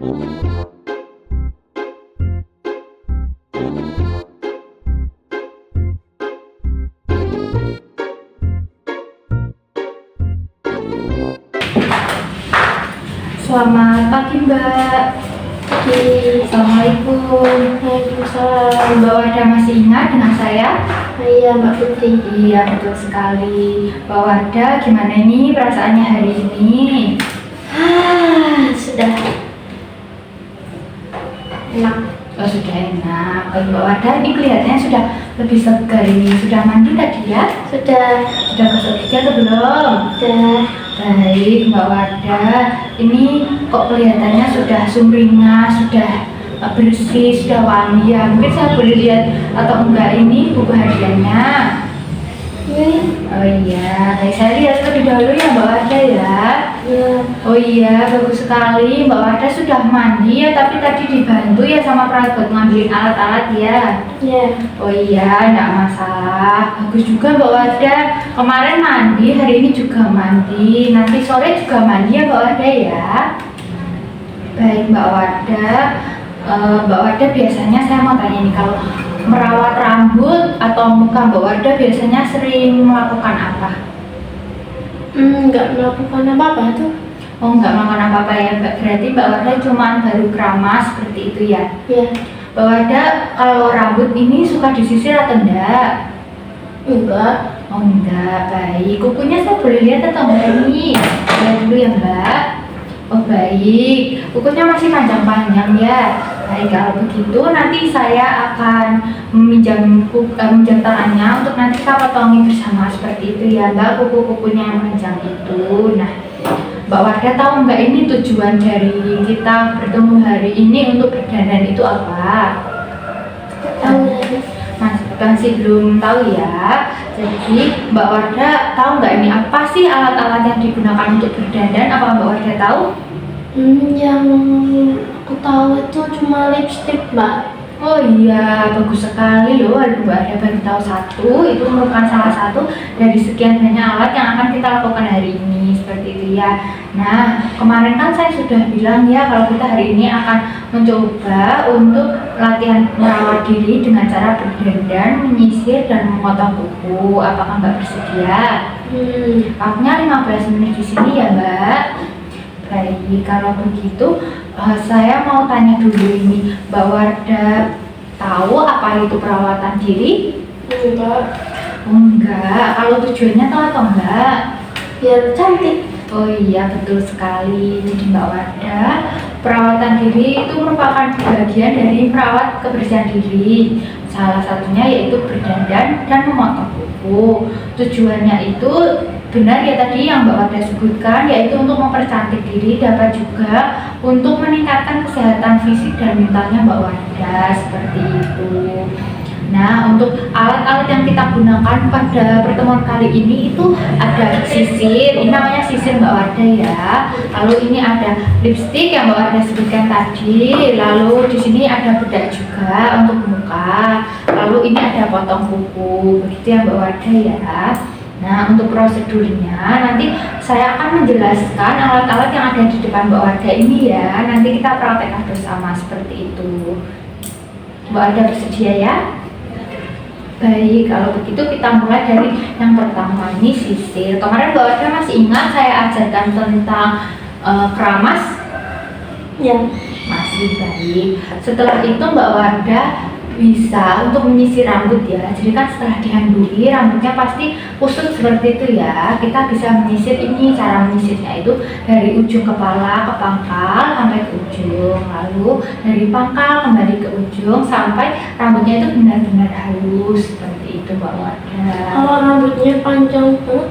Selamat pagi Mbak. Pagi. Assalamualaikum. Waalaikumsalam. Mbak Wada masih ingat dengan saya? Iya Mbak Putri. Iya betul sekali. Mbak Wada gimana ini perasaannya hari ini? Sudah enak. Oh sudah enak. Baik Mbak Wada, ini kelihatannya sudah lebih segar ini. Sudah mandi tadi ya? Sudah. Sudah gosok gigi atau belum? Sudah. Baik Mbak Wada, ini kok kelihatannya sudah sumringah, sudah bersih, sudah wangi ya. Mungkin saya boleh lihat atau enggak ini buku hariannya? Ini. Oh iya, baik saya lihat lebih dahulu ya Mbak Wada ya. Ya. Oh iya, bagus sekali Mbak Wada sudah mandi ya, tapi tadi dibantu ya sama perawat ngambilin alat-alat ya. Ya. Oh iya, enggak masalah. Bagus juga Mbak Wada. Kemarin mandi, hari ini juga mandi. Nanti sore juga mandi ya Mbak Wada ya. Baik Mbak Wada. Mbak Wada biasanya saya mau tanya nih, kalau merawat rambut atau muka Mbak Wada biasanya sering melakukan apa? Nggak melakukan apa-apa tuh. Oh enggak melakukan apa-apa ya Mbak. Berarti Mbak Wada cuma baru keramas seperti itu ya. Ya. Mbak Wada kalau rambut ini suka disisir atau enggak? Enggak. Oh enggak, baik. Kukunya saya boleh lihat atau enggak nih? Lihat dulu ya Mbak. Oh baik, kukunya masih panjang-panjang ya. Baik, kalau begitu nanti saya akan meminjam tangannya untuk nanti kita potongi bersama seperti itu ya Mbak, kuku-kukunya yang panjang itu. Nah, Mbak Wada tahu nggak ini tujuan dari kita bertemu hari ini untuk berdandan itu apa? Tahu saya. Masih belum tahu ya. Jadi Mbak Wada tahu nggak ini apa sih alat-alat yang digunakan untuk berdandan? Apa Mbak Wada tahu? Yang aku tahu itu cuma lipstick Mbak. Oh iya, bagus sekali loh. Mbak Wada baru tahu satu. Itu merupakan salah satu dari sekian banyak alat yang akan kita lakukan hari ini seperti itu ya. Nah, kemarin kan saya sudah bilang ya kalau kita hari ini akan mencoba untuk latihan merawat diri dengan cara berdandan, menyisir, dan memotong kuku. Apakah Mbak bersedia? Waktunya 15 menit di sini ya Mbak. Baik, kalau begitu saya mau tanya dulu ini, Mbak Wada tahu apa itu perawatan diri? Enggak. Oh enggak, kalau tujuannya tahu atau enggak? Biar cantik. Oh iya betul sekali. Jadi Mbak Wada, perawatan diri itu merupakan bagian dari merawat kebersihan diri. Salah satunya yaitu berdandan dan memotong kuku. Tujuannya itu benar ya tadi yang Mbak Wada sebutkan, yaitu untuk mempercantik diri, dapat juga untuk meningkatkan kesehatan fisik dan mentalnya Mbak Wada seperti itu. Nah, untuk alat-alat yang kita gunakan pada pertemuan kali ini itu ada sisir, ini namanya sisir Mbak Wada ya. Lalu ini ada lipstick yang Mbak Wada sebutkan tadi. Lalu di sini ada bedak juga untuk muka. Lalu ini ada potong kuku, begitu ya Mbak Wada ya. Nah, untuk prosedurnya nanti saya akan menjelaskan alat-alat yang ada di depan Mbak Wada ini ya. Nanti kita praktekkan bersama seperti itu. Mbak Wada bersedia ya? Baik, kalau begitu kita mulai dari yang pertama, ini sisir. Kemarin Mbak Wada masih ingat saya ajarkan tentang keramas? Ya. Masih baik. Setelah itu Mbak Wada bisa untuk menyisir rambut ya. Jadi kan setelah dihanduli rambutnya pasti kusut seperti itu ya. Kita bisa menyisir, ini cara menyisirnya itu dari ujung kepala ke pangkal sampai ke ujung, lalu dari pangkal kembali ke ujung sampai rambutnya itu benar-benar halus seperti itu Mbak Wada. Kalau rambutnya panjang tuh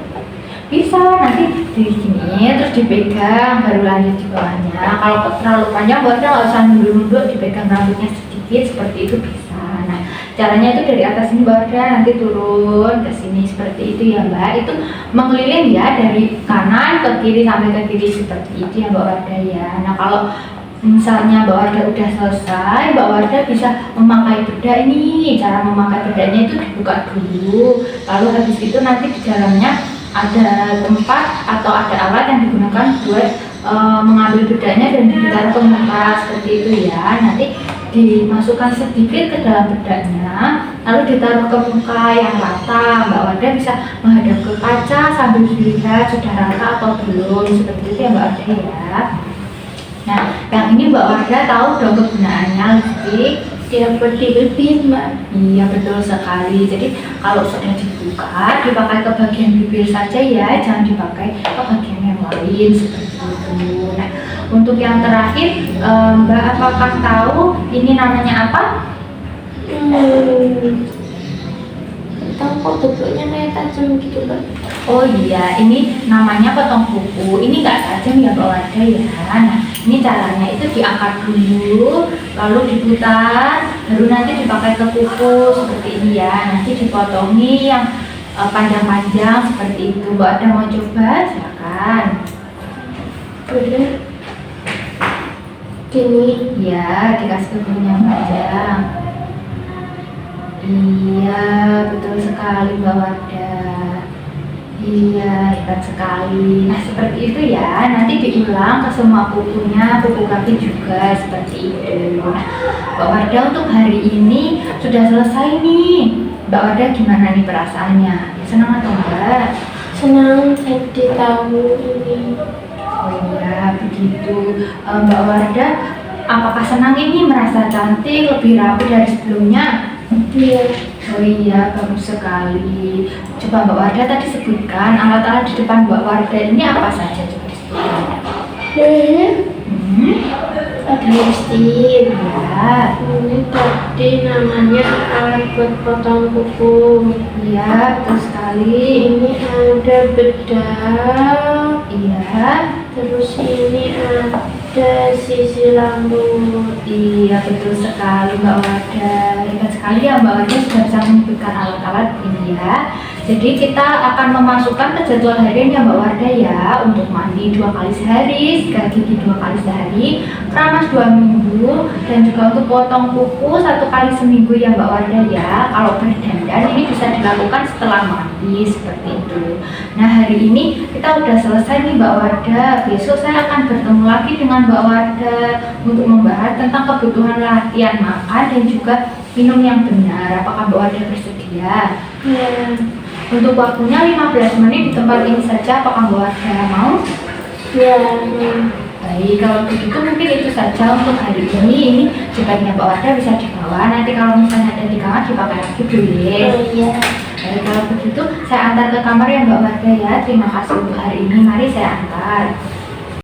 Bisa nanti di sini terus dipegang baru lanjut di bawahnya. Kalau terlalu panjang Mbak Wada nggak usah nunduk-nunduk, dipegang rambutnya sedikit seperti itu bisa. Nah, caranya itu dari atas ini Mbak Wada nanti turun ke sini seperti itu ya Mbak. Itu mengeliling ya dari kanan ke kiri sampai ke kiri seperti itu ya Mbak Wada ya. Nah, kalau misalnya Mbak Wada udah selesai, Mbak Wada bisa memakai bedak ini. Cara memakai bedaknya itu dibuka dulu, lalu habis itu nanti di dalamnya ada tempat atau ada alat yang digunakan buat mengambil bedanya dan ditaruh ke muka seperti itu ya. Nanti dimasukkan sedikit ke dalam bedanya, lalu ditaruh ke muka yang rata. Mbak Wardah bisa menghadap ke kaca sambil dilihat sudah rata atau belum, seperti itu ya Mbak Wardah ya. Nah, yang ini Mbak Wardah tahu dong kegunaannya lipstik. Ya, lebih Mbak. Iya betul sekali. Jadi kalau sudah dibuka, dipakai ke bagian bibir saja ya, jangan dipakai ke bagian yang lain seperti itu. Nah, untuk yang terakhir, Mbak apakah tahu ini namanya apa? Tahu kok bentuknya kayak tajam gitu Mbak. Oh iya, ini namanya potong kuku. Ini nggak tajam ya Mbak Wardah ya. Nah, ini caranya itu diangkat dulu, lalu diputar, baru nanti dipakai ke kuku seperti ini ya. Nanti dipotongi yang panjang-panjang seperti itu. Mbak Wardah mau coba? Silakan. Boleh. Gini. Ya, dikasih kukunya yang panjang. Iya, betul sekali Mbak Wardah. Iya, hebat sekali. Nah, seperti itu ya. Nanti diulang ke semua kukunya, kuku kaki juga seperti itu. Nah, Mbak Wardah untuk hari ini sudah selesai nih. Mbak Wardah gimana nih perasaannya? Ya, senang atau enggak? Senang jadi tahu ini. Oh iya, begitu. Mbak Wardah, apakah senang ini merasa cantik, lebih rapi dari sebelumnya? Iya. Oh iya, bagus sekali. Coba Mbak Wardah tadi sebutkan alat-alat di depan Mbak Wardah ini apa saja, coba disebutkan. Hmm, Ada lipstik. ya, Ini tadi namanya alat buat potong kuku. iya, betul sekali. Ini ada bedak. Iya, Terus ini ada sisi rambut. iya betul sekali Mbak Wardah. Hebat sekali ya Mbak Wardah sudah bisa menyebutkan alat-alat ini ya. Jadi kita akan memasukkan ke jadwal harian ya Mbak Wardah ya, untuk mandi 2 kali sehari, sikat gigi 2 kali sehari, keramas 2 minggu, dan juga untuk potong kuku 1 kali seminggu ya Mbak Wardah ya. Kalau berdandan ini bisa dilakukan setelah mandi seperti itu. Nah, hari ini kita udah selesai nih Mbak Wardah. Besok saya akan bertemu lagi dengan Mbak Wardah untuk membahas tentang kebutuhan latihan makan dan juga minum yang benar. Apakah Mbak Wardah bersedia? Ya. Untuk waktunya 15 menit di tempat ini saja, apakah Mbak Wardah mau? Ya. Baik, kalau begitu mungkin itu saja untuk hari ini. Ini jaketnya Mbak Wardah bisa dibawa. Nanti kalau misalnya ada di kamar dipakai lagi dulu ya. Oh iya. Baik, kalau begitu saya antar ke kamar ya Mbak Wardah ya. Terima kasih untuk hari ini. Mari saya antar.